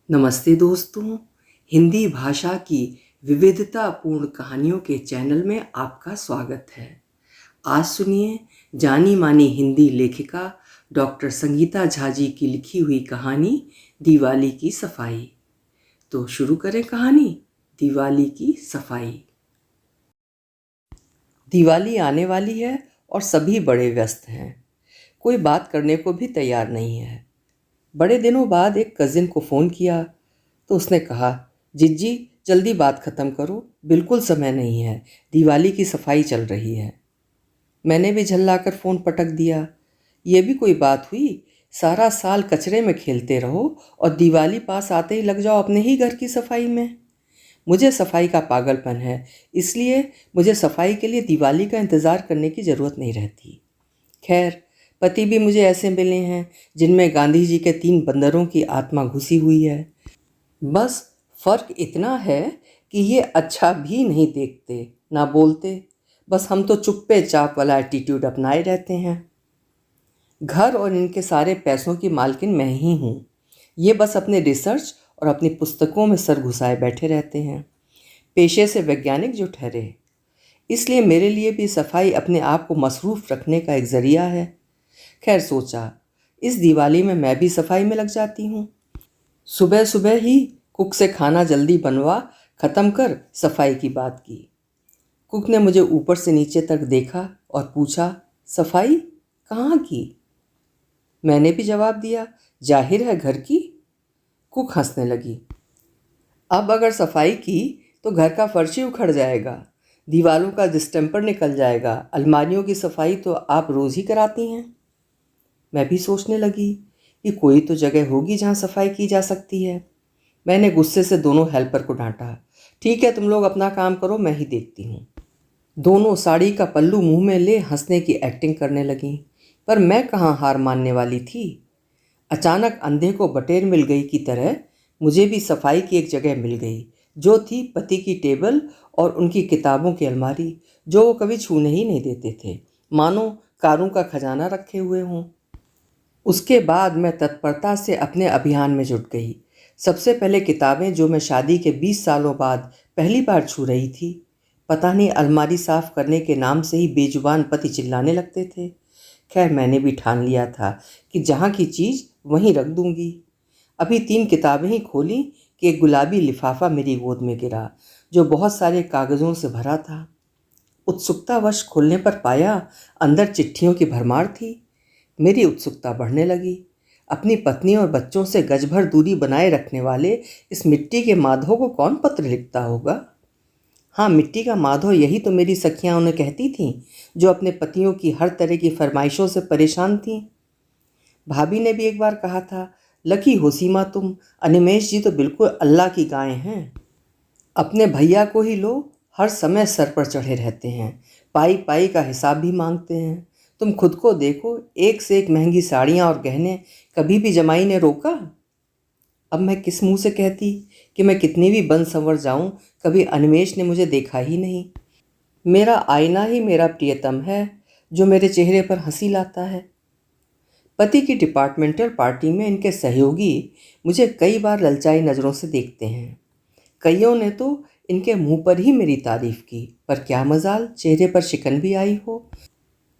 नमस्ते दोस्तों, हिंदी भाषा की विविधतापूर्ण कहानियों के चैनल में आपका स्वागत है। आज सुनिए जानी मानी हिंदी लेखिका डॉक्टर संगीता झा जी की लिखी हुई कहानी दिवाली की सफाई। तो शुरू करें कहानी दिवाली की सफाई। दिवाली आने वाली है और सभी बड़े व्यस्त हैं। कोई बात करने को भी तैयार नहीं है। बड़े दिनों बाद एक कजिन को फ़ोन किया तो उसने कहा, जिज्जी जल्दी बात ख़त्म करो, बिल्कुल समय नहीं है, दिवाली की सफाई चल रही है। मैंने भी झल्लाकर फ़ोन पटक दिया। ये भी कोई बात हुई? सारा साल कचरे में खेलते रहो और दिवाली पास आते ही लग जाओ अपने ही घर की सफाई में। मुझे सफाई का पागलपन है, इसलिए मुझे सफाई के लिए दिवाली का इंतज़ार करने की ज़रूरत नहीं रहती। खैर, पति भी मुझे ऐसे मिले हैं जिनमें गांधी जी के 3 बंदरों की आत्मा घुसी हुई है। बस फ़र्क इतना है कि ये अच्छा भी नहीं देखते, ना बोलते, बस हम तो चुप्पे चाप वाला एटीट्यूड अपनाए रहते हैं। घर और इनके सारे पैसों की मालकिन मैं ही हूँ। ये बस अपने रिसर्च और अपनी पुस्तकों में सर घुसाए बैठे रहते हैं, पेशे से वैज्ञानिक जो ठहरे। इसलिए मेरे लिए भी सफाई अपने आप को मसरूफ़ रखने का एक ज़रिया है। खैर सोचा, इस दिवाली में मैं भी सफाई में लग जाती हूँ। सुबह सुबह ही कुक से खाना जल्दी बनवा ख़त्म कर सफाई की बात की। कुक ने मुझे ऊपर से नीचे तक देखा और पूछा, सफाई कहाँ की? मैंने भी जवाब दिया, जाहिर है घर की। कुक हंसने लगी। अब अगर सफाई की तो घर का फर्श ही उखड़ जाएगा, दीवारों का डिस्टेम्पर निकल जाएगा, अलमारियों की सफाई तो आप रोज़ ही कराती हैं। मैं भी सोचने लगी कि कोई तो जगह होगी जहाँ सफाई की जा सकती है। मैंने गुस्से से दोनों हेल्पर को डांटा। ठीक है, तुम लोग अपना काम करो, मैं ही देखती हूँ। दोनों साड़ी का पल्लू मुंह में ले हंसने की एक्टिंग करने लगीं, पर मैं कहाँ हार मानने वाली थी। अचानक अंधे को बटेर मिल गई की तरह मुझे भी सफाई की एक जगह मिल गई, जो थी पति की टेबल और उनकी किताबों की अलमारी, जो वो कभी छूने ही नहीं देते थे, मानो कारों का खजाना रखे हुए हों। उसके बाद मैं तत्परता से अपने अभियान में जुट गई। सबसे पहले किताबें जो मैं शादी के 20 सालों बाद पहली बार छू रही थी। पता नहीं अलमारी साफ करने के नाम से ही बेजुबान पति चिल्लाने लगते थे। खैर मैंने भी ठान लिया था कि जहाँ की चीज़ वहीं रख दूंगी। अभी 3 किताबें ही खोली कि एक गुलाबी लिफाफा मेरी गोद में गिरा, जो बहुत सारे कागज़ों से भरा था। उत्सुकतावश खोलने पर पाया अंदर चिट्ठियों की भरमार थी। मेरी उत्सुकता बढ़ने लगी। अपनी पत्नी और बच्चों से गज भर दूरी बनाए रखने वाले इस मिट्टी के माधव को कौन पत्र लिखता होगा? हाँ, मिट्टी का माधव, यही तो मेरी सखियां उन्हें कहती थीं, जो अपने पतियों की हर तरह की फरमाइशों से परेशान थीं। भाभी ने भी एक बार कहा था, लकी हो सीमा तुम, अनिमेश जी तो बिल्कुल अल्लाह की गाय हैं। अपने भैया को ही लो, हर समय सर पर चढ़े रहते हैं, पाई पाई का हिसाब भी मांगते हैं। तुम खुद को देखो, एक से एक महंगी साड़ियाँ और गहने, कभी भी जमाई ने रोका? अब मैं किस मुंह से कहती कि मैं कितनी भी बन संवर जाऊं, कभी अनिमेश ने मुझे देखा ही नहीं। मेरा आईना ही मेरा प्रियतम है, जो मेरे चेहरे पर हंसी लाता है। पति की डिपार्टमेंटल पार्टी में इनके सहयोगी मुझे कई बार ललचाई नज़रों से देखते हैं। कईयों ने तो इनके मुंह पर ही मेरी तारीफ की, पर क्या मजाल चेहरे पर शिकन भी आई हो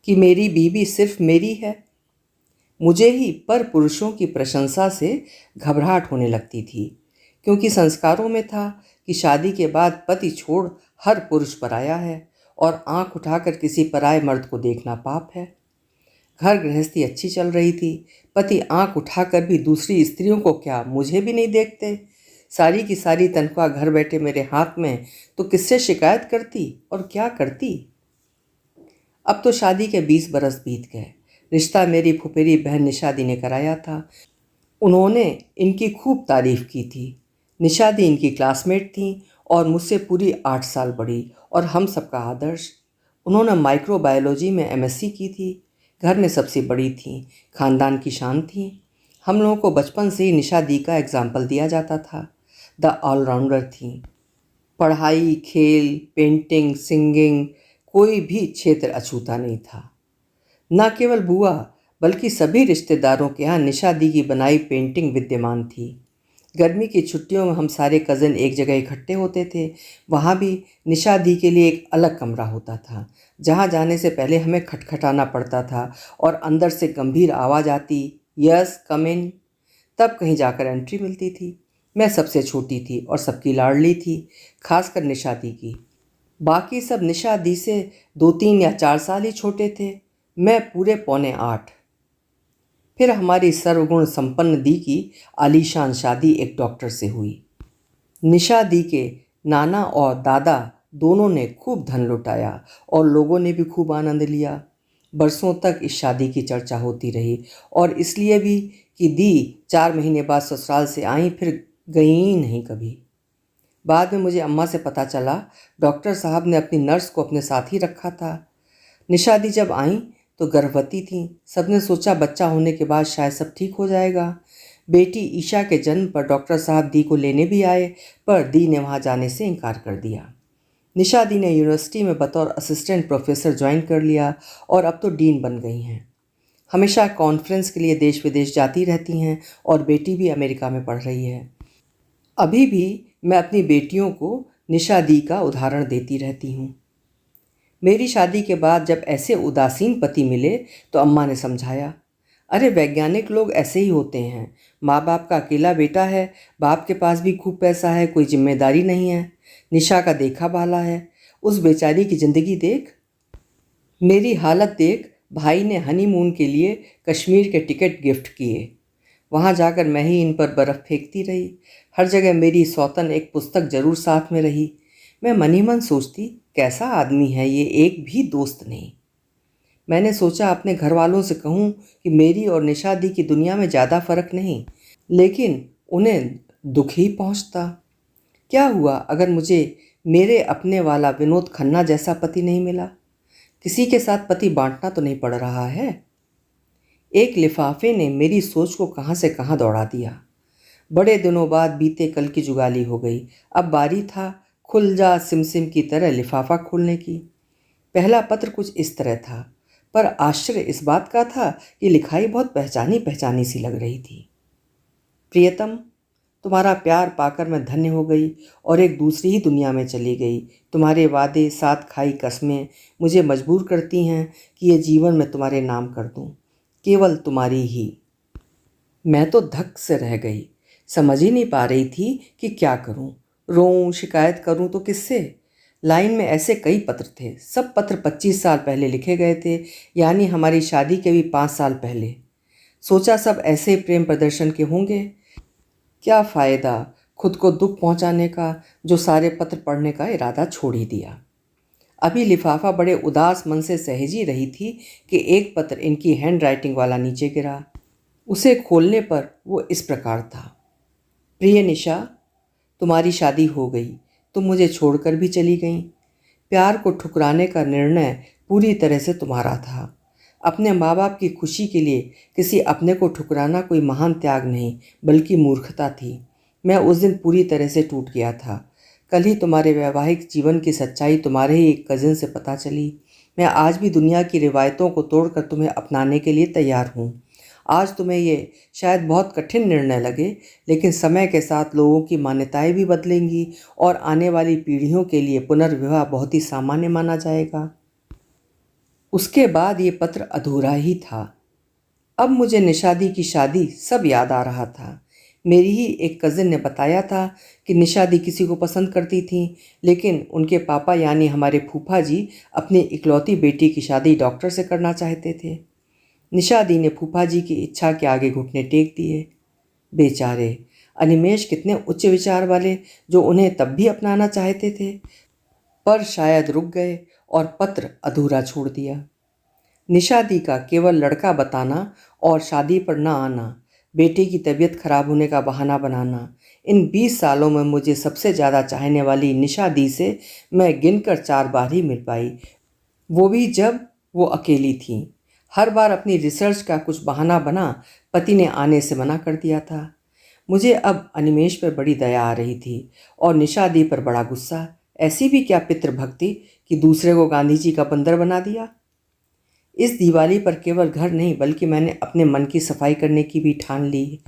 कि मेरी बीवी सिर्फ मेरी है। मुझे ही पर पुरुषों की प्रशंसा से घबराहट होने लगती थी, क्योंकि संस्कारों में था कि शादी के बाद पति छोड़ हर पुरुष पराया है और आंख उठाकर किसी पराये मर्द को देखना पाप है। घर गृहस्थी अच्छी चल रही थी, पति आंख उठाकर भी दूसरी स्त्रियों को क्या, मुझे भी नहीं देखते। सारी की सारी तनख्वाह घर बैठे मेरे हाथ में, तो किससे शिकायत करती और क्या करती। अब तो शादी के 20 बरस बीत गए। रिश्ता मेरी फुफेरी बहन निशा दी ने कराया था। उन्होंने इनकी खूब तारीफ की थी। निशा दी इनकी क्लासमेट थी और मुझसे पूरी 8 साल बड़ी और हम सबका आदर्श। उन्होंने माइक्रोबायोलॉजी में एमएससी की थी। घर में सबसे बड़ी थी, खानदान की शान थी। हम लोगों को बचपन से ही निशा दी का एग्जाम्पल दिया जाता था। द ऑलराउंडर थी। पढ़ाई, खेल, पेंटिंग, सिंगिंग, कोई भी क्षेत्र अछूता नहीं था। न केवल बुआ, बल्कि सभी रिश्तेदारों के यहाँ निशा दी की बनाई पेंटिंग विद्यमान थी। गर्मी की छुट्टियों में हम सारे कज़न एक जगह इकट्ठे होते थे। वहाँ भी निशा दी के लिए एक अलग कमरा होता था, जहाँ जाने से पहले हमें खटखटाना पड़ता था और अंदर से गंभीर आवाज़ आती, यस कम इन। तब कहीं जाकर एंट्री मिलती थी। मैं सबसे छोटी थी और सबकी लाडली थी, खासकर निशा दी की। बाकी सब निशा दी से 2, 3 या 4 साल ही छोटे थे, मैं पूरे पौने 8। फिर हमारी सर्वगुण संपन्न दी की आलीशान शादी एक डॉक्टर से हुई। निशा दी के नाना और दादा दोनों ने खूब धन लुटाया और लोगों ने भी खूब आनंद लिया। बरसों तक इस शादी की चर्चा होती रही, और इसलिए भी कि दी 4 महीने बाद ससुराल से आई, फिर गई ही नहीं कभी। बाद में मुझे अम्मा से पता चला, डॉक्टर साहब ने अपनी नर्स को अपने साथ ही रखा था। निशा दी जब आई तो गर्भवती थी। सबने सोचा बच्चा होने के बाद शायद सब ठीक हो जाएगा। बेटी ईशा के जन्म पर डॉक्टर साहब दी को लेने भी आए, पर दी ने वहाँ जाने से इनकार कर दिया। निशा दी ने यूनिवर्सिटी में बतौर असिस्टेंट प्रोफेसर ज्वाइन कर लिया और अब तो डीन बन गई हैं। हमेशा कॉन्फ्रेंस के लिए देश विदेश जाती रहती हैं और बेटी भी अमेरिका में पढ़ रही है। अभी भी मैं अपनी बेटियों को निशा दी का उदाहरण देती रहती हूँ। मेरी शादी के बाद जब ऐसे उदासीन पति मिले तो अम्मा ने समझाया, अरे वैज्ञानिक लोग ऐसे ही होते हैं। माँ बाप का अकेला बेटा है, बाप के पास भी खूब पैसा है, कोई जिम्मेदारी नहीं है। निशा का देखा भाला है, उस बेचारी की ज़िंदगी देख। मेरी हालत देख। भाई ने हनीमून के लिए कश्मीर के टिकट गिफ्ट किए। वहाँ जाकर मैं ही इन पर बर्फ़ फेंकती रही। हर जगह मेरी सौतन एक पुस्तक जरूर साथ में रही। मैं मन ही मन सोचती, कैसा आदमी है ये, एक भी दोस्त नहीं। मैंने सोचा अपने घर वालों से कहूँ कि मेरी और निशा दी की दुनिया में ज़्यादा फ़र्क नहीं, लेकिन उन्हें दुख ही पहुँचता। क्या हुआ अगर मुझे मेरे अपने वाला विनोद खन्ना जैसा पति नहीं मिला? किसी के साथ पति बांटना तो नहीं पड़ रहा है। एक लिफाफे ने मेरी सोच को कहाँ से कहाँ दौड़ा दिया। बड़े दिनों बाद बीते कल की जुगाली हो गई। अब बारी था खुल जा सिमसिम की तरह लिफाफा खोलने की। पहला पत्र कुछ इस तरह था, पर आश्चर्य इस बात का था कि लिखाई बहुत पहचानी पहचानी सी लग रही थी। प्रियतम, तुम्हारा प्यार पाकर मैं धन्य हो गई और एक दूसरी ही दुनिया में चली गई। तुम्हारे वादे, साथ खाई कस्में मुझे मजबूर करती हैं कि ये जीवन मैं तुम्हारे नाम कर दूं, केवल तुम्हारी ही। मैं तो धक से रह गई, समझ ही नहीं पा रही थी कि क्या करूं। रोऊं, शिकायत करूं तो किससे? लाइन में ऐसे कई पत्र थे। सब पत्र 25 साल पहले लिखे गए थे, यानी हमारी शादी के भी 5 साल पहले। सोचा सब ऐसे प्रेम प्रदर्शन के होंगे। क्या फ़ायदा खुद को दुख पहुंचाने का, जो सारे पत्र पढ़ने का इरादा छोड़ ही दिया। अभी लिफाफा बड़े उदास मन से सहेज ही रही थी कि एक पत्र इनकी हैंड राइटिंग वाला नीचे गिरा। उसे खोलने पर वो इस प्रकार था, प्रिय निशा, तुम्हारी शादी हो गई, तुम मुझे छोड़कर भी चली गईं। प्यार को ठुकराने का निर्णय पूरी तरह से तुम्हारा था। अपने माँ बाप की खुशी के लिए किसी अपने को ठुकराना कोई महान त्याग नहीं, बल्कि मूर्खता थी। मैं उस दिन पूरी तरह से टूट गया था। कल ही तुम्हारे वैवाहिक जीवन की सच्चाई तुम्हारे ही एक कज़न से पता चली। मैं आज भी दुनिया की रिवायतों को तोड़कर तुम्हें अपनाने के लिए तैयार हूँ। आज तुम्हें ये शायद बहुत कठिन निर्णय लगे, लेकिन समय के साथ लोगों की मान्यताएं भी बदलेंगी और आने वाली पीढ़ियों के लिए पुनर्विवाह बहुत ही सामान्य माना जाएगा। उसके बाद ये पत्र अधूरा ही था। अब मुझे निशा दी की शादी सब याद आ रहा था। मेरी ही एक कज़िन ने बताया था कि निशा दी किसी को पसंद करती थी, लेकिन उनके पापा यानी हमारे फूफा जी अपनी इकलौती बेटी की शादी डॉक्टर से करना चाहते थे। निशा दी ने फूफा जी की इच्छा के आगे घुटने टेक दिए। बेचारे अनिमेश कितने उच्च विचार वाले, जो उन्हें तब भी अपनाना चाहते थे, पर शायद रुक गए और पत्र अधूरा छोड़ दिया। निशा दी का केवल लड़का बताना और शादी पर न आना, बेटे की तबीयत खराब होने का बहाना बनाना, इन 20 सालों में मुझे सबसे ज़्यादा चाहने वाली निशा दी से मैं गिनकर 4 बार ही मिल पाई, वो भी जब वो अकेली थी। हर बार अपनी रिसर्च का कुछ बहाना बना पति ने आने से मना कर दिया था। मुझे अब अनिमेश पर बड़ी दया आ रही थी और निशा दी पर बड़ा गुस्सा। ऐसी भी क्या पितृभक्ति कि दूसरे को गांधी जी का बंदर बना दिया। इस दिवाली पर केवल घर नहीं, बल्कि मैंने अपने मन की सफाई करने की भी ठान ली।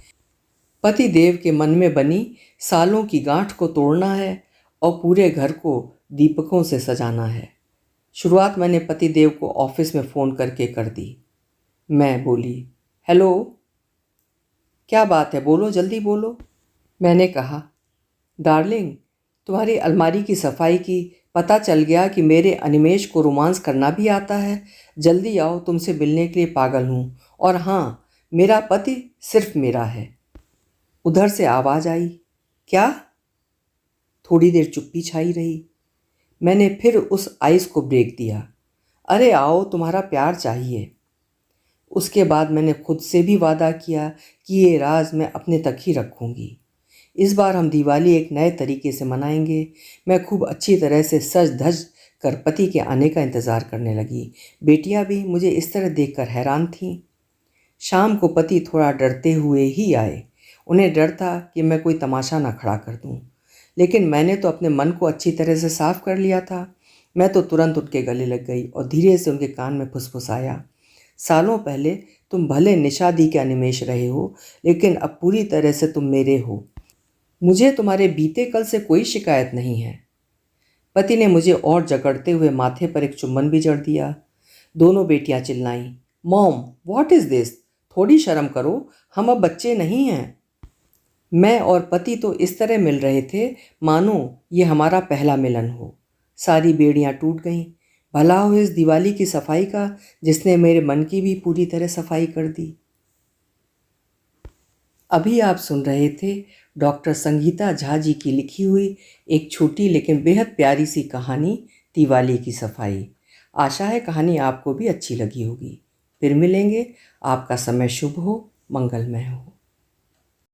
पति देव के मन में बनी सालों की गांठ को तोड़ना है और पूरे घर को दीपकों से सजाना है। शुरुआत मैंने पति देव को ऑफिस में फ़ोन करके कर दी। मैं बोली, हेलो, क्या बात है, बोलो, जल्दी बोलो। मैंने कहा, डार्लिंग, तुम्हारी अलमारी की सफाई की, पता चल गया कि मेरे अनिमेश को रोमांस करना भी आता है। जल्दी आओ, तुमसे मिलने के लिए पागल हूँ। और हाँ, मेरा पति सिर्फ मेरा है। उधर से आवाज़ आई, क्या? थोड़ी देर चुप्पी छाई रही। मैंने फिर उस आइस को ब्रेक दिया, अरे आओ, तुम्हारा प्यार चाहिए। उसके बाद मैंने खुद से भी वादा किया कि ये राज मैं अपने तक ही रखूँगी। इस बार हम दिवाली एक नए तरीके से मनाएंगे। मैं खूब अच्छी तरह से सज धज कर पति के आने का इंतज़ार करने लगी। बेटियां भी मुझे इस तरह देखकर हैरान थीं। शाम को पति थोड़ा डरते हुए ही आए। उन्हें डर था कि मैं कोई तमाशा ना खड़ा कर दूं, लेकिन मैंने तो अपने मन को अच्छी तरह से साफ कर लिया था। मैं तो तुरंत उनके गले लग गई और धीरे से उनके कान में फुसफुसाया, सालों पहले तुम भले निषादी के अनिमेष रहे हो, लेकिन अब पूरी तरह से तुम मेरे हो। मुझे तुम्हारे बीते कल से कोई शिकायत नहीं है। पति ने मुझे और जकड़ते हुए माथे पर एक चुम्बन भी जड़ दिया। दोनों बेटियां चिल्लाईं, मॉम, व्हाट इज़ दिस? थोड़ी शर्म करो, हम अब बच्चे नहीं हैं। मैं और पति तो इस तरह मिल रहे थे मानो ये हमारा पहला मिलन हो। सारी बेड़ियां टूट गईं। भला हो इस दिवाली की सफाई का, जिसने मेरे मन की भी पूरी तरह सफाई कर दी। अभी आप सुन रहे थे डॉक्टर संगीता झा जी की लिखी हुई एक छोटी लेकिन बेहद प्यारी सी कहानी, दिवाली की सफाई। आशा है कहानी आपको भी अच्छी लगी होगी। फिर मिलेंगे। आपका समय शुभ हो, मंगलमय हो।